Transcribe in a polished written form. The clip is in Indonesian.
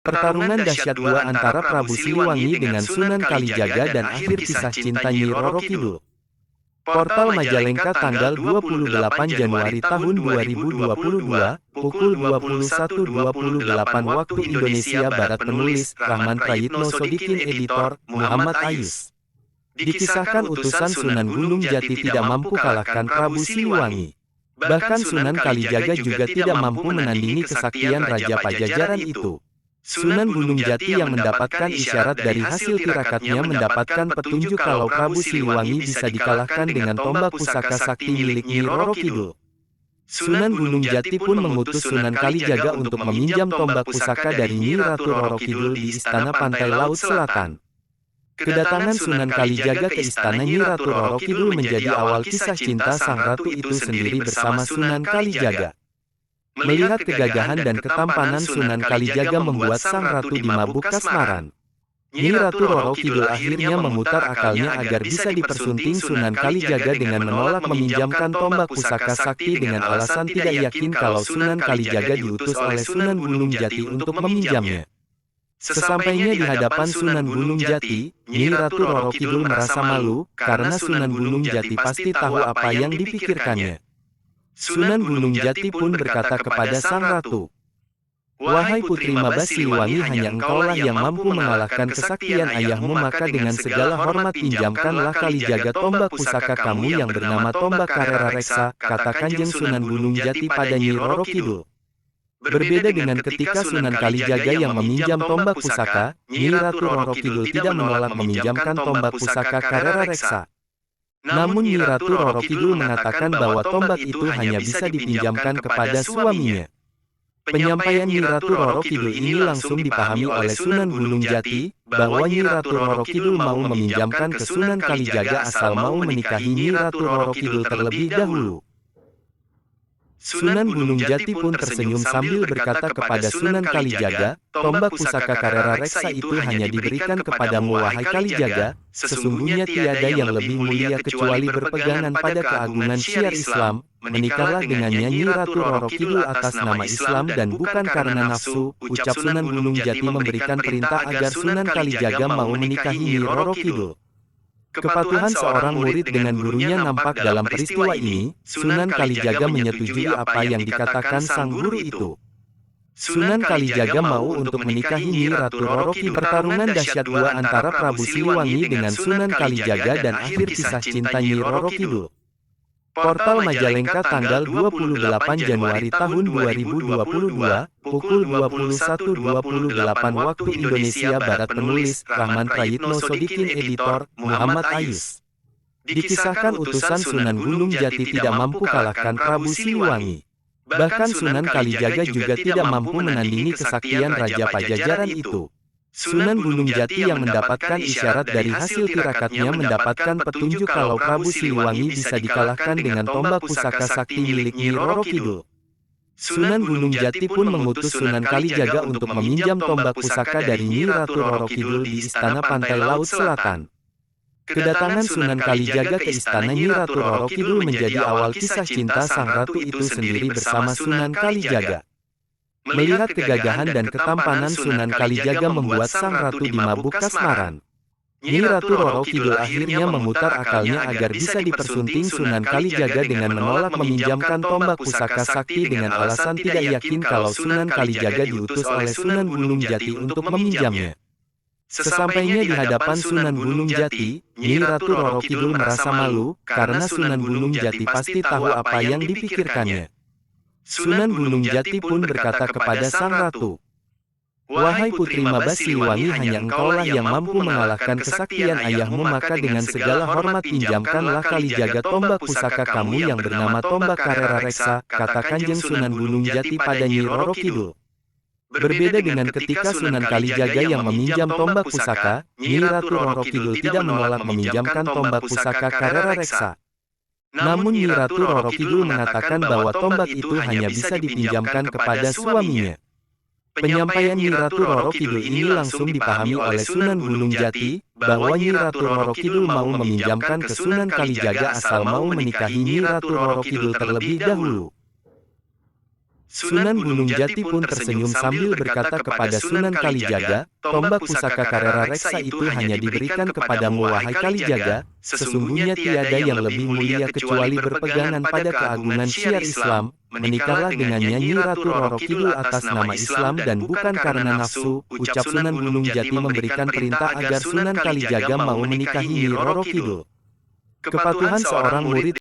Pertarungan dahsyat gua antara Prabu Siliwangi dengan Sunan Kalijaga dan akhir kisah cinta Nyi Roro Kidul. Portal Majalengka tanggal 28 Januari tahun 2022, pukul 21.28 waktu Indonesia Barat. Penulis, Rahman Prayitno Sodikin. Editor, Muhammad Ayus. Dikisahkan utusan Sunan Gunung Jati tidak mampu kalahkan Prabu Siliwangi. Bahkan Sunan Kalijaga juga tidak mampu menandingi kesaktian Raja Pajajaran itu. Sunan Gunung Jati yang mendapatkan isyarat dari hasil tirakatnya mendapatkan petunjuk kalau Prabu Siliwangi bisa dikalahkan dengan tombak pusaka sakti milik Nyi Roro Kidul. Sunan Gunung Jati pun mengutus Sunan Kalijaga untuk meminjam tombak pusaka dari Nyi Ratu Roro Kidul di Istana Pantai Laut Selatan. Kedatangan Sunan Kalijaga ke Istana Nyi Ratu Roro Kidul menjadi awal kisah cinta sang ratu itu sendiri bersama Sunan Kalijaga. Melihat kegagahan dan ketampanan Sunan Kalijaga membuat sang ratu dimabuk kasmaran. Nyi Ratu Roro Kidul akhirnya memutar akalnya agar bisa dipersunting Sunan Kalijaga dengan menolak meminjamkan tombak pusaka sakti dengan alasan tidak yakin kalau Sunan Kalijaga diutus oleh Sunan Gunung Jati untuk meminjamnya. Sesampainya di hadapan Sunan Gunung Jati, Nyi Ratu Roro Kidul merasa malu karena Sunan Gunung Jati pasti tahu apa yang dipikirkannya. Sunan Gunung Jati pun berkata kepada sang ratu, "Wahai Putri Maba Siliwangi, hanya engkaulah yang mampu mengalahkan kesaktian ayahmu, maka dengan segala hormat pinjamkanlah Kalijaga tombak pusaka kamu yang bernama tombak Karera Reksa," kata Kanjeng Sunan Gunung Jati pada Nyi Roro Kidul. Berbeda dengan ketika Sunan Kalijaga yang meminjam tombak pusaka, Nyi Ratu Roro Kidul tidak menolak meminjamkan tombak pusaka Karera Reksa. Namun Nyi Ratu Roro Kidul mengatakan bahwa tombak itu hanya bisa dipinjamkan kepada suaminya. Penyampaian Nyi Ratu Roro Kidul ini langsung dipahami oleh Sunan Gunung Jati, bahwa Nyi Ratu Roro Kidul mau meminjamkan ke Sunan Kalijaga asal mau menikahi Nyi Ratu Roro Kidul terlebih dahulu. Sunan Gunung Jati pun tersenyum sambil berkata kepada Sunan Kalijaga, "Tombak pusaka Karera Reksa itu hanya diberikan kepadamu, wahai Kalijaga. Sesungguhnya tiada yang lebih mulia kecuali berpegangan pada keagungan syiar Islam. Menikahlah dengannya Nyi Ratu Roro Kidul atas nama Islam dan bukan karena nafsu," ucap Sunan Gunung Jati memberikan perintah agar Sunan Kalijaga mau menikahi Nyi Roro Kidul. Kepatuhan seorang murid dengan gurunya nampak dalam peristiwa ini. Sunan Kalijaga menyetujui apa yang dikatakan sang guru itu. Sunan Kalijaga mau untuk menikahi Nyi Ratu Roro Kidul. Pertarungan dahsyat gua antara Prabu Siliwangi dengan Sunan Kalijaga dan akhir kisah cinta Nyi Roro Kidul. Portal Majalengka tanggal 28 Januari tahun 2022, pukul 21.28 waktu Indonesia Barat. Penulis, Rahman Prayitno Sodikin. Editor, Muhammad Ayus. Dikisahkan utusan Sunan Gunung Jati tidak mampu kalahkan Prabu Siliwangi. Bahkan Sunan Kalijaga juga tidak mampu menandingi kesaktian Raja Pajajaran itu. Sunan Gunung Jati yang mendapatkan isyarat dari hasil tirakatnya mendapatkan petunjuk kalau Prabu Siliwangi bisa dikalahkan dengan tombak pusaka sakti milik Nyi Roro Kidul. Sunan Gunung Jati pun mengutus Sunan Kalijaga untuk meminjam tombak pusaka dari Nyi Ratu Roro Kidul di Istana Pantai Laut Selatan. Kedatangan Sunan Kalijaga ke Istana Nyi Ratu Roro Kidul menjadi awal kisah cinta sang ratu itu sendiri bersama Sunan Kalijaga. Melihat kegagahan dan ketampanan Sunan Kalijaga membuat sang ratu dimabuk kasmaran. Nyi Ratu Roro Kidul akhirnya memutar akalnya agar bisa dipersunting Sunan Kalijaga dengan menolak meminjamkan tombak pusaka sakti dengan alasan tidak yakin kalau Sunan Kalijaga diutus oleh Sunan Gunung Jati untuk meminjamnya. Sesampainya di hadapan Sunan Gunung Jati, Nyi Ratu Roro Kidul merasa malu karena Sunan Gunung Jati pasti tahu apa yang dipikirkannya. Sunan Gunung Jati pun berkata kepada sang ratu, "Wahai Putri Maba Siliwangi, hanya engkaulah yang mampu mengalahkan kesaktian ayahmu, maka dengan segala hormat pinjamkanlah Kalijaga tombak pusaka kamu yang bernama tombak Karera Reksa," kata Kanjeng Sunan Gunung Jati pada Nyi Roro Kidul. Berbeda dengan ketika Sunan Kalijaga yang meminjam tombak pusaka, Nyi Ratu Roro Kidul tidak menolak meminjamkan tombak pusaka Karera Reksa. Namun Nyi Ratu Roro Kidul mengatakan bahwa tombak itu hanya bisa dipinjamkan kepada suaminya. Penyampaian Nyi Ratu Roro Kidul ini langsung dipahami oleh Sunan Gunung Jati, bahwa Nyi Ratu Roro Kidul mau meminjamkan ke Sunan Kalijaga asal mau menikahi Nyi Ratu Roro Kidul terlebih dahulu. Sunan Gunung Jati pun tersenyum sambil berkata kepada Sunan Kalijaga, tombak pusaka Karera Reksa itu hanya diberikan kepadamu wahai Kalijaga, sesungguhnya tiada yang lebih mulia kecuali berpegangan pada keagungan syiar Islam, menikahlah dengannya Nyi Ratu Roro Kidul atas nama Islam dan bukan karena nafsu, ucap Sunan Gunung Jati memberikan perintah agar Sunan Kalijaga mau menikahi Nyi Roro Kidul. Kepatuhan seorang murid